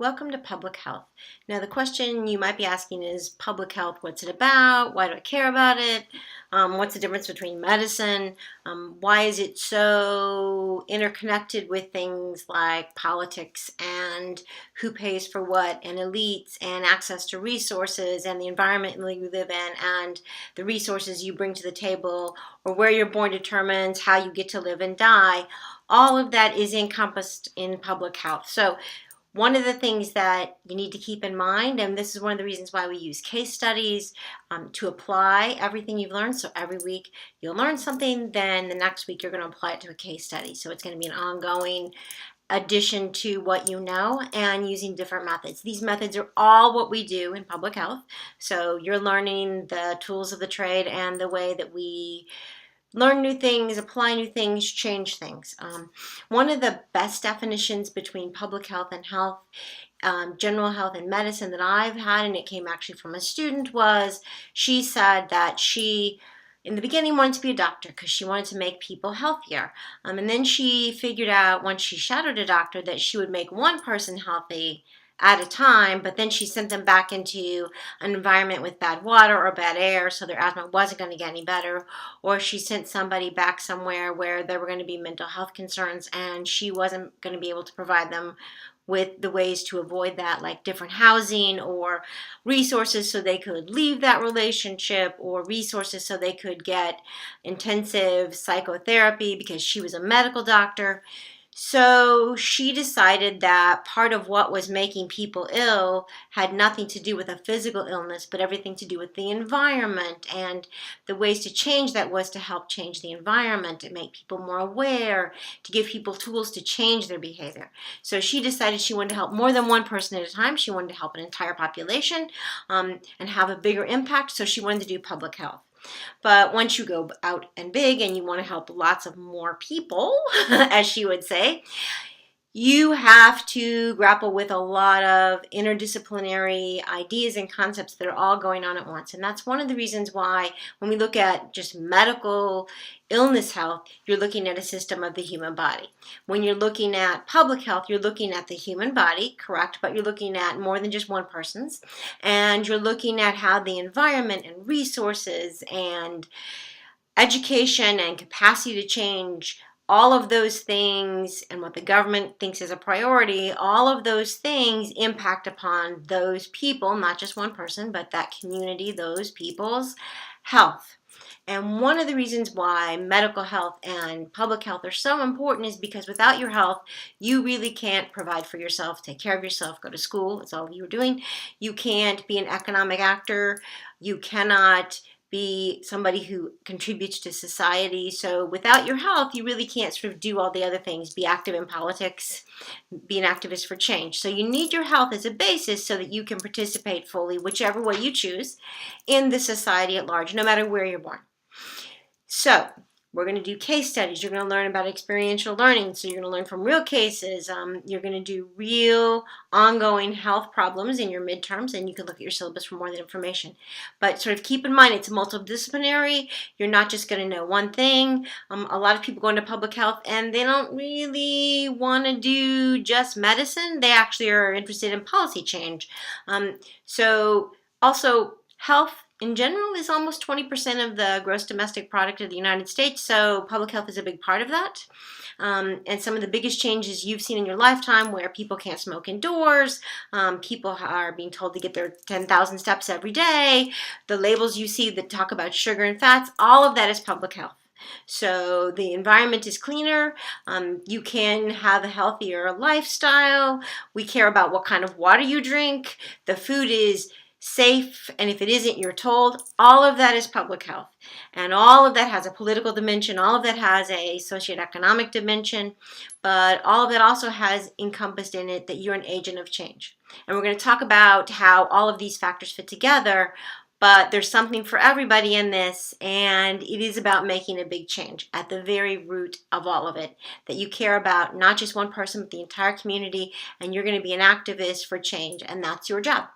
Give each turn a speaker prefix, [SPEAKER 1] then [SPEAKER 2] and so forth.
[SPEAKER 1] Welcome to Public Health. Now the question you might be asking is public health, what's it about? Why do I care about it? What's the difference between medicine? Why is it so interconnected with things like politics and who pays for what and elites and access to resources and the environment you live in and the resources you bring to the table, or where you're born determines how you get to live and die? All of that is encompassed in public health. So one of the things that you need to keep in mind, and this is one of the reasons why we use case studies to apply everything you've learned. So every week you'll learn something, then the next week you're going to apply it to a case study. So it's going to be an ongoing addition to what you know and using different methods. These methods are all what we do in public health. So you're learning the tools of the trade and the way that we learn new things, apply new things, change things. One of the best definitions between public health and health, general health and medicine that I've had, and it came actually from a student, was she said that she in the beginning wanted to be a doctor because she wanted to make people healthier. And then she figured out once she shadowed a doctor that she would make one person healthy at a time, but then she sent them back into an environment with bad water or bad air, so their asthma wasn't going to get any better, or she sent somebody back somewhere where there were going to be mental health concerns and she wasn't going to be able to provide them with the ways to avoid that, like different housing or resources so they could leave that relationship, or resources so they could get intensive psychotherapy because she was a medical doctor. So she decided that part of what was making people ill had nothing to do with a physical illness, but everything to do with the environment. And the ways to change that was to help change the environment, to make people more aware, to give people tools to change their behavior. So she decided she wanted to help more than one person at a time. She wanted to help an entire population and have a bigger impact. So she wanted to do public health. But once you go out and big and you want to help lots of more people, as she would say, you have to grapple with a lot of interdisciplinary ideas and concepts that are all going on at once. And that's one of the reasons why when we look at just medical illness health, you're looking at a system of the human body. When you're looking at public health, you're looking at the human body, correct, but you're looking at more than just one person's. And you're looking at how the environment and resources and education and capacity to change, all of those things, and what the government thinks is a priority, all of those things impact upon those people, not just one person, but that community, those people's health. And one of the reasons why medical health and public health are so important is because without your health, you really can't provide for yourself, take care of yourself, go to school. That's all you were doing. You can't be an economic actor. You cannot be somebody who contributes to society. So without your health, you really can't sort of do all the other things, be active in politics, be an activist for change. So you need your health as a basis so that you can participate fully, whichever way you choose, in the society at large, no matter where you're born. So we're going to do case studies. You're going to learn about experiential learning. So you're going to learn from real cases. You're going to do real ongoing health problems in your midterms, and you can look at your syllabus for more of that information. But sort of keep in mind, it's multidisciplinary. You're not just going to know one thing. A lot of people go into public health and they don't really want to do just medicine. They actually are interested in policy change. So also health in general is almost 20% of the gross domestic product of the United States, so public health is a big part of that. And some of the biggest changes you've seen in your lifetime, where people can't smoke indoors, people are being told to get their 10,000 steps every day, the labels you see that talk about sugar and fats, all of that is public health. So the environment is cleaner, you can have a healthier lifestyle, we care about what kind of water you drink, the food is safe, and if it isn't, you're told. All of that is public health. And all of that has a political dimension, all of that has a socioeconomic dimension, but all of that also has encompassed in it that you're an agent of change. And we're going to talk about how all of these factors fit together, but there's something for everybody in this, and it is about making a big change at the very root of all of it, that you care about not just one person, but the entire community, and you're going to be an activist for change, and that's your job.